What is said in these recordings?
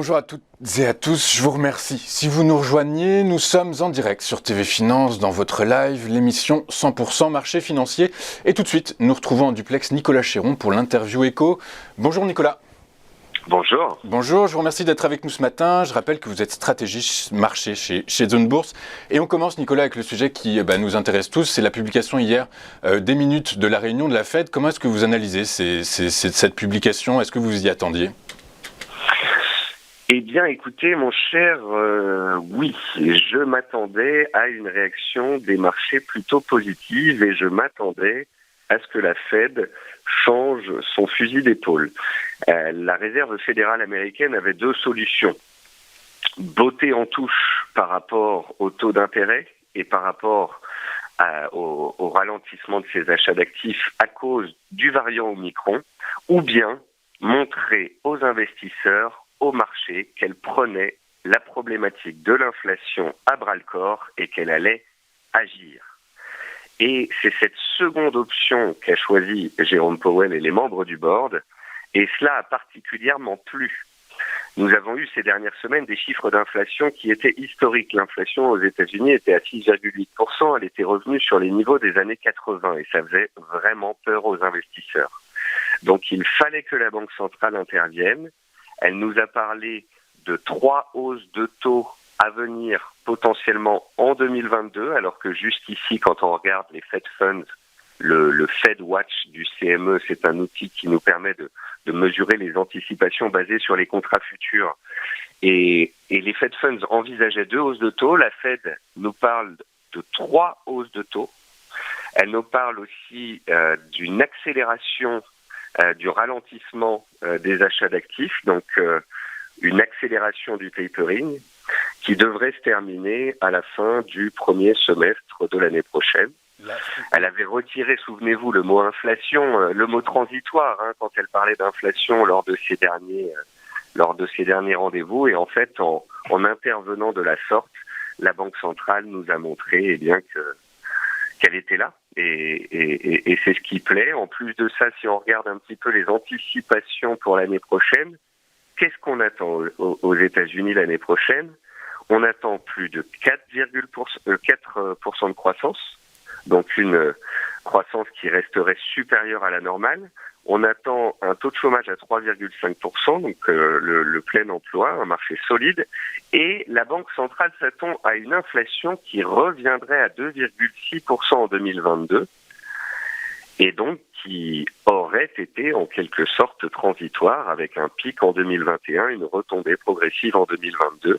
Bonjour à toutes et à tous, je vous remercie. Si vous nous rejoignez, nous sommes en direct sur TV Finance dans votre live, l'émission 100% marché financier. Et tout de suite, nous retrouvons en duplex Nicolas Chéron pour l'interview éco. Bonjour Nicolas. Bonjour. Bonjour, je vous remercie d'être avec nous ce matin. Je rappelle que vous êtes stratégiste marché chez Zone Bourse. Et on commence, Nicolas, avec le sujet qui nous intéresse tous. C'est la publication hier des minutes de la réunion de la Fed. Comment est-ce que vous analysez cette publication? Est-ce que vous y attendiez? Eh bien, écoutez, mon cher, oui, je m'attendais à une réaction des marchés plutôt positive et je m'attendais à ce que la Fed change son fusil d'épaule. La Réserve fédérale américaine avait deux solutions. Botter en touche par rapport au taux d'intérêt et par rapport au ralentissement de ses achats d'actifs à cause du variant Omicron, ou bien montrer aux investisseurs, au marché, qu'elle prenait la problématique de l'inflation à bras-le-corps et qu'elle allait agir. Et c'est cette seconde option qu'a choisi Jérôme Powell et les membres du board, et cela a particulièrement plu. Nous avons eu ces dernières semaines des chiffres d'inflation qui étaient historiques. L'inflation aux États-Unis était à 6,8%, elle était revenue sur les niveaux des années 80 et ça faisait vraiment peur aux investisseurs. Donc il fallait que la Banque centrale intervienne. Elle nous a parlé de 3 hausses de taux à venir potentiellement en 2022, alors que juste ici, quand on regarde les Fed Funds, le Fed Watch du CME, c'est un outil qui nous permet de mesurer les anticipations basées sur les contrats futurs. Et les Fed Funds envisageaient 2 hausses de taux. La Fed nous parle de 3 hausses de taux. Elle nous parle aussi d'une accélération du ralentissement des achats d'actifs, donc une accélération du tapering qui devrait se terminer à la fin du premier semestre de l'année prochaine. Elle avait retiré, souvenez-vous, le mot inflation, le mot transitoire, quand elle parlait d'inflation lors de ces derniers rendez-vous. Et en fait, en intervenant de la sorte, la Banque centrale nous a montré qu'elle était là. Et c'est ce qui plaît. En plus de ça, si on regarde un petit peu les anticipations pour l'année prochaine, qu'est-ce qu'on attend aux États-Unis l'année prochaine? On attend plus de 4% de croissance, donc une croissance qui resterait supérieure à la normale. On attend un taux de chômage à 3,5%, donc le plein emploi, un marché solide. Et la Banque centrale s'attend à une inflation qui reviendrait à 2,6% en 2022, et donc qui aurait été en quelque sorte transitoire, avec un pic en 2021, une retombée progressive en 2022.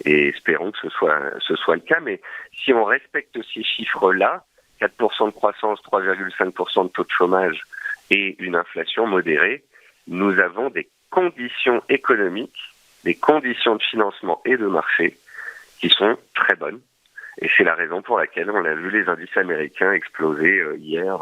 Et espérons que ce soit le cas. Mais si on respecte ces chiffres-là, 4% de croissance, 3,5% de taux de chômage et une inflation modérée, nous avons des conditions économiques, des conditions de financement et de marché qui sont très bonnes. Et c'est la raison pour laquelle on a vu les indices américains exploser hier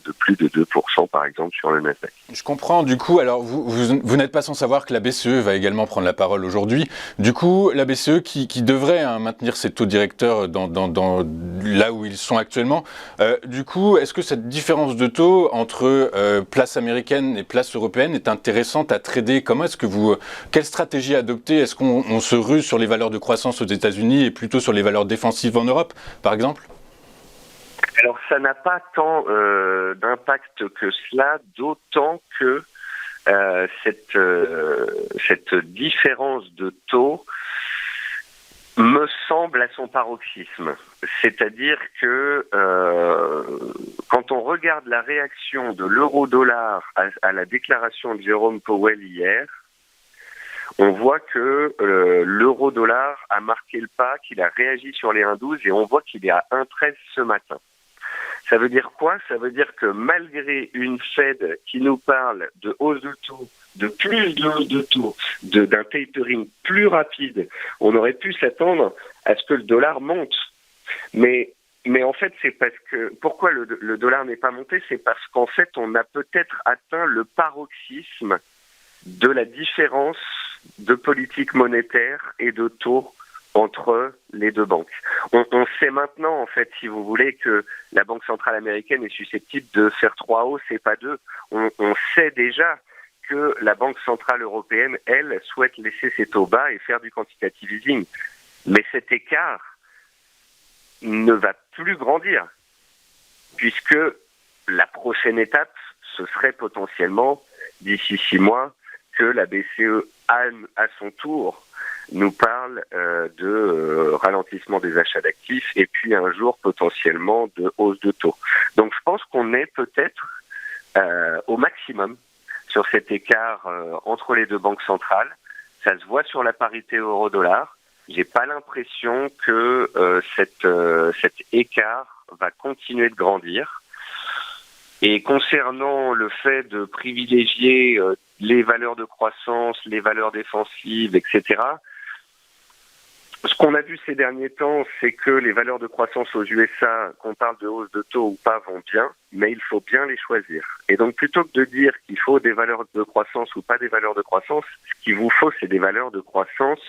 de plus de 2% par exemple sur le Nasdaq. Je comprends. Du coup, alors vous n'êtes pas sans savoir que la BCE va également prendre la parole aujourd'hui. Du coup, la BCE qui devrait maintenir ses taux directeurs dans là où ils sont actuellement. Du coup, est-ce que cette différence de taux entre place américaine et place européenne est intéressante à trader? Quelle stratégie adopter? Est-ce qu'on se rue sur les valeurs de croissance aux États-Unis et plutôt sur les valeurs défensives en Europe, par exemple? Alors, ça n'a pas tant d'impact que cela, d'autant que cette différence de taux me semble à son paroxysme. C'est-à-dire que quand on regarde la réaction de l'euro-dollar à la déclaration de Jérôme Powell hier, on voit que l'euro-dollar a marqué le pas, qu'il a réagi sur les 1,12 et on voit qu'il est à 1,13 ce matin. Ça veut dire quoi? Ça veut dire que malgré une Fed qui nous parle de hausse de taux, de plus de hausse de taux, d'un tapering plus rapide, on aurait pu s'attendre à ce que le dollar monte. Mais en fait, c'est parce que... Pourquoi le dollar n'est pas monté? C'est parce qu'en fait, on a peut-être atteint le paroxysme de la différence de politique monétaire et de taux entre les deux banques. On sait maintenant, en fait, si vous voulez, que la Banque centrale américaine est susceptible de faire 3 hausses et pas 2. On sait déjà que la Banque centrale européenne, elle, souhaite laisser ses taux bas et faire du quantitative easing. Mais cet écart ne va plus grandir, puisque la prochaine étape, ce serait potentiellement, d'ici 6 mois, que la BCE, à son tour, nous parle de ralentissement des achats d'actifs et puis un jour potentiellement de hausse de taux. Donc je pense qu'on est peut-être au maximum sur cet écart entre les deux banques centrales. Ça se voit sur la parité euro-dollar. J'ai pas l'impression que cet écart va continuer de grandir. Et concernant le fait de privilégier les valeurs de croissance, les valeurs défensives, etc., ce qu'on a vu ces derniers temps, c'est que les valeurs de croissance aux USA, qu'on parle de hausse de taux ou pas, vont bien, mais il faut bien les choisir. Et donc, plutôt que de dire qu'il faut des valeurs de croissance ou pas des valeurs de croissance, ce qu'il vous faut, c'est des valeurs de croissance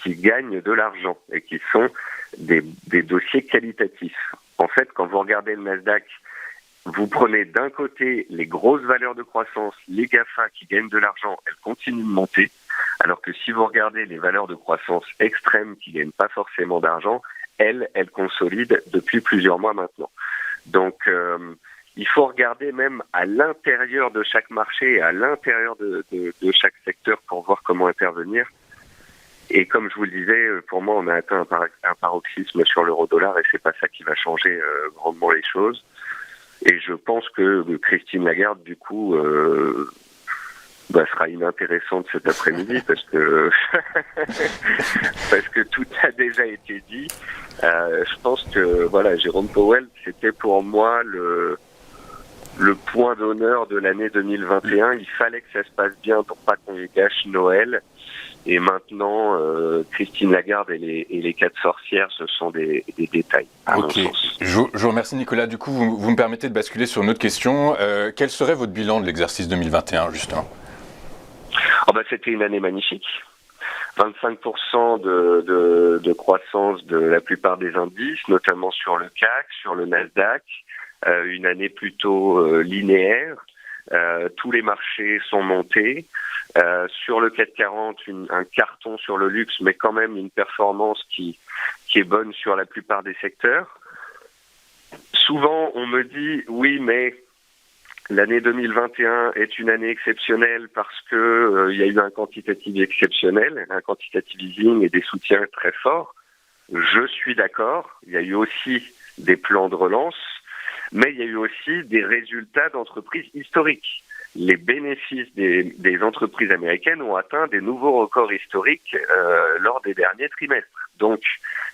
qui gagnent de l'argent et qui sont des dossiers qualitatifs. En fait, quand vous regardez le Nasdaq, vous prenez d'un côté les grosses valeurs de croissance, les GAFA qui gagnent de l'argent, elles continuent de monter, alors que si vous regardez les valeurs de croissance extrêmes qui gagnent pas forcément d'argent, elles consolident depuis plusieurs mois maintenant. Donc, il faut regarder même à l'intérieur de chaque marché, à l'intérieur de chaque secteur pour voir comment intervenir. Et comme je vous le disais, pour moi, on a atteint un paroxysme sur l'euro-dollar et c'est pas ça qui va changer grandement les choses. Et je pense que Christine Lagarde, du coup, sera inintéressante cet après-midi parce que tout a déjà été dit. Je pense que Jérôme Powell, c'était pour moi le point d'honneur de l'année 2021. Il fallait que ça se passe bien pour pas qu'on gâche Noël. Et maintenant, Christine Lagarde et les 4 sorcières, ce sont des détails, à mon sens. Je vous remercie, Nicolas. Du coup, vous me permettez de basculer sur une autre question. Quel serait votre bilan de l'exercice 2021, justement ? C'était une année magnifique. 25% de croissance de la plupart des indices, notamment sur le CAC, sur le Nasdaq. Une année plutôt linéaire. Tous les marchés sont montés. Sur le CAC 40, un carton sur le luxe, mais quand même une performance qui est bonne sur la plupart des secteurs. Souvent, on me dit, oui, mais l'année 2021 est une année exceptionnelle parce que il y a eu un quantitative exceptionnel, un quantitative easing et des soutiens très forts. Je suis d'accord. Il y a eu aussi des plans de relance, mais il y a eu aussi des résultats d'entreprises historiques. Les bénéfices des entreprises américaines ont atteint des nouveaux records historiques lors des derniers trimestres. Donc,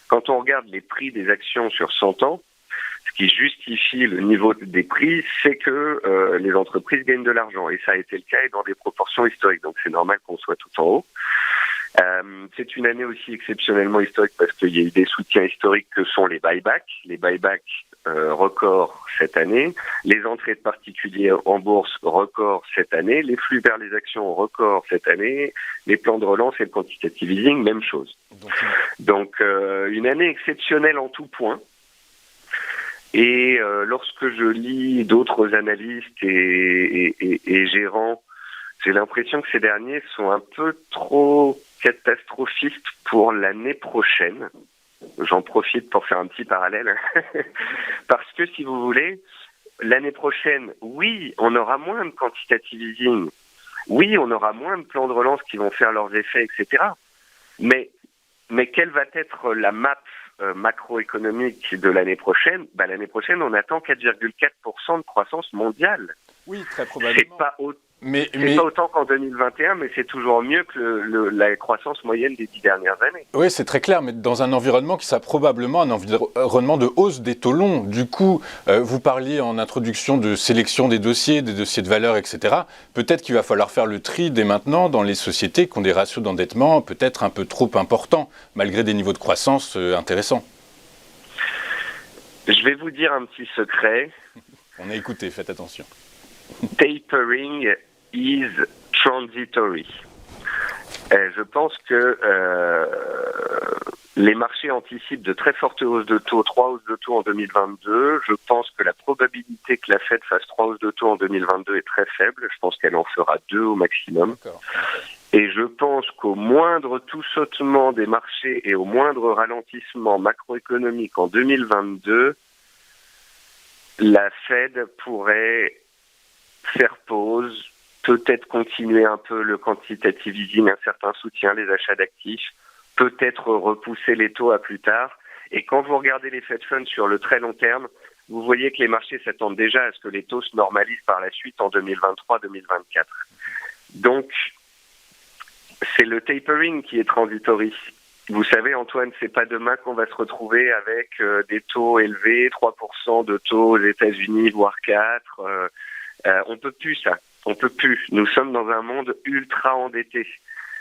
quand on regarde les prix des actions sur 100 ans, ce qui justifie le niveau des prix, c'est que les entreprises gagnent de l'argent. Et ça a été le cas et dans des proportions historiques. Donc, c'est normal qu'on soit tout en haut. C'est une année aussi exceptionnellement historique parce qu'il y a eu des soutiens historiques que sont les buybacks. Les buybacks records cette année. Les entrées de particuliers en bourse records cette année. Les flux vers les actions records cette année. Les plans de relance et le quantitative easing, même chose. Donc, une année exceptionnelle en tout point. Et lorsque je lis d'autres analystes et gérants, j'ai l'impression que ces derniers sont un peu trop catastrophistes pour l'année prochaine. J'en profite pour faire un petit parallèle. Parce que, si vous voulez, l'année prochaine, oui, on aura moins de quantitative easing. Oui, on aura moins de plans de relance qui vont faire leurs effets, etc. Mais quelle va être la map macroéconomique de l'année prochaine? L'année prochaine, on attend 4,4% de croissance mondiale. Oui, très probablement. C'est pas autant qu'en 2021, mais c'est toujours mieux que la croissance moyenne des 10 dernières années. Oui, c'est très clair, mais dans un environnement qui sera probablement un environnement de hausse des taux longs. Du coup, vous parliez en introduction de sélection des dossiers de valeur, etc. Peut-être qu'il va falloir faire le tri dès maintenant dans les sociétés qui ont des ratios d'endettement peut-être un peu trop importants, malgré des niveaux de croissance intéressants. Je vais vous dire un petit secret. On a écouté, faites attention. Tapering is transitory. Je pense que Les marchés anticipent de très fortes hausses de taux, 3 hausses de taux en 2022. Je pense que la probabilité que la Fed fasse 3 hausses de taux en 2022 est très faible. Je pense qu'elle en fera 2 au maximum. D'accord. Et je pense qu'au moindre tout sautement des marchés et au moindre ralentissement macroéconomique en 2022, la Fed pourrait faire pause, peut-être continuer un peu le quantitative easing, un certain soutien, les achats d'actifs, peut-être repousser les taux à plus tard. Et quand vous regardez les Fed Funds sur le très long terme, vous voyez que les marchés s'attendent déjà à ce que les taux se normalisent par la suite en 2023-2024. Donc, c'est le tapering qui est transitory. Vous savez, Antoine, c'est pas demain qu'on va se retrouver avec des taux élevés, 3% de taux aux États-Unis, voire 4%. On peut plus ça. On peut plus. Nous sommes dans un monde ultra endetté,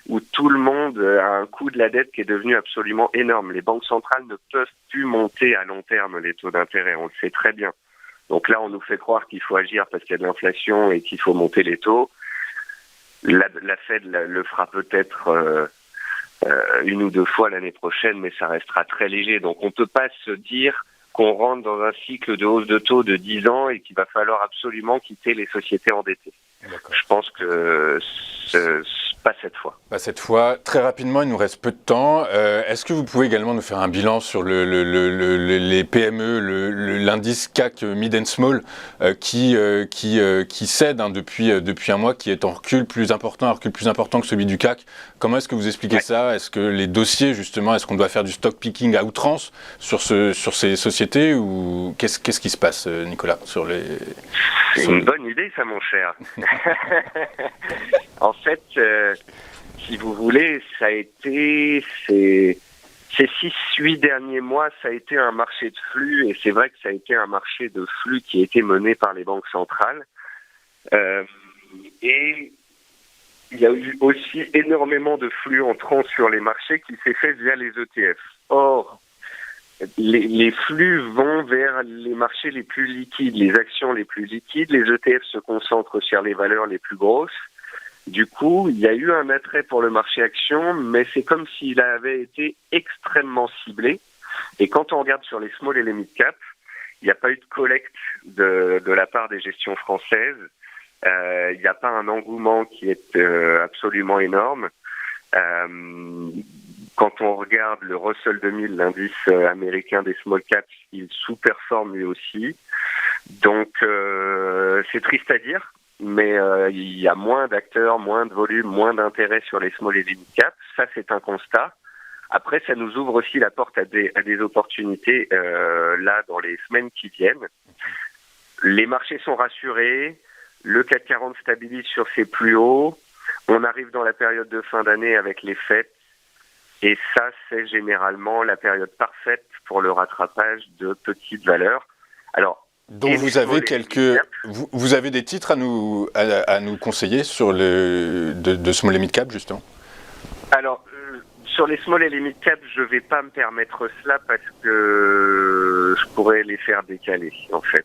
où tout le monde a un coût de la dette qui est devenu absolument énorme. Les banques centrales ne peuvent plus monter à long terme les taux d'intérêt, on le sait très bien. Donc là, on nous fait croire qu'il faut agir parce qu'il y a de l'inflation et qu'il faut monter les taux. La Fed le fera peut-être une ou deux fois l'année prochaine, mais ça restera très léger. Donc on ne peut pas se dire qu'on rentre dans un cycle de hausse de taux de 10 ans et qu'il va falloir absolument quitter les sociétés endettées. D'accord. Je pense que pas cette fois. Pas cette fois. Très rapidement, il nous reste peu de temps. Est-ce que vous pouvez également nous faire un bilan sur les PME, l'indice CAC Mid and Small qui cède depuis un mois, qui est en recul plus important, que celui du CAC. Comment est-ce que vous expliquez ça? Est-ce que les dossiers, justement, est-ce qu'on doit faire du stock picking à outrance sur ces sociétés, ou qu'est-ce qui se passe, Nicolas, sur les... C'est une bonne idée, ça, mon cher. En fait, si vous voulez, ça a été ces 6-8 derniers mois, ça a été un marché de flux, et c'est vrai que ça a été un marché de flux qui a été mené par les banques centrales. Et il y a eu aussi énormément de flux entrant sur les marchés qui s'est fait via les ETF. Or, les flux vont vers les marchés les plus liquides, les actions les plus liquides. Les ETF se concentrent sur les valeurs les plus grosses. Du coup, il y a eu un attrait pour le marché action, mais c'est comme s'il avait été extrêmement ciblé. Et quand on regarde sur les small et les mid cap, il n'y a pas eu de collecte de la part des gestions françaises. Il n'y a pas un engouement qui est absolument énorme. Quand on regarde le Russell 2000, l'indice américain des small caps, il sous-performe lui aussi. Donc, c'est triste à dire, mais il y a moins d'acteurs, moins de volume, moins d'intérêt sur les small et les mid caps. Ça, c'est un constat. Après, ça nous ouvre aussi la porte à des opportunités là dans les semaines qui viennent. Les marchés sont rassurés. Le CAC 40 stabilise sur ses plus hauts. On arrive dans la période de fin d'année avec les fêtes. Et ça, c'est généralement la période parfaite pour le rattrapage de petites valeurs. Alors, donc vous avez des titres à nous conseiller sur de small et mid cap, justement? Alors, sur les small et les mid cap, je vais pas me permettre cela parce que je pourrais les faire décaler, en fait.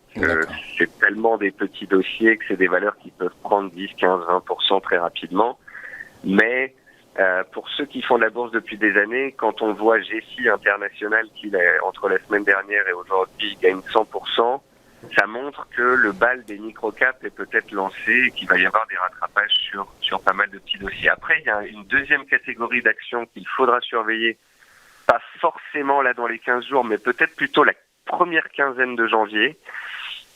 C'est tellement des petits dossiers que c'est des valeurs qui peuvent prendre 10, 15, 20% très rapidement. Mais pour ceux qui font de la bourse depuis des années, quand on voit GSI International qui, entre la semaine dernière et aujourd'hui, gagne 100%, ça montre que le bal des microcaps est peut-être lancé et qu'il va y avoir des rattrapages sur pas mal de petits dossiers. Après, il y a une deuxième catégorie d'actions qu'il faudra surveiller, pas forcément là dans les 15 jours, mais peut-être plutôt la première quinzaine de janvier.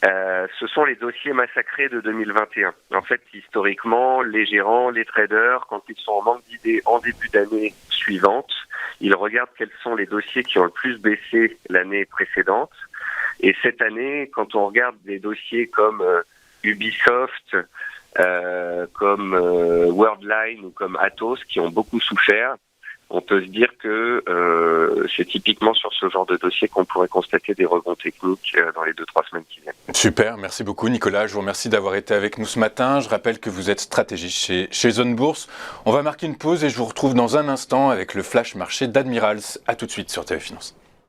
Ce sont les dossiers massacrés de 2021. En fait, historiquement, les gérants, les traders, quand ils sont en manque d'idées en début d'année suivante, ils regardent quels sont les dossiers qui ont le plus baissé l'année précédente. Et cette année, quand on regarde des dossiers comme Ubisoft, comme Worldline ou comme Atos, qui ont beaucoup souffert, on peut se dire que c'est typiquement sur ce genre de dossier qu'on pourrait constater des rebonds techniques dans les 2-3 semaines qui viennent. Super, merci beaucoup Nicolas, je vous remercie d'avoir été avec nous ce matin. Je rappelle que vous êtes stratégiste chez Zone Bourse. On va marquer une pause et je vous retrouve dans un instant avec le flash marché d'Admirals. A tout de suite sur TV Finance.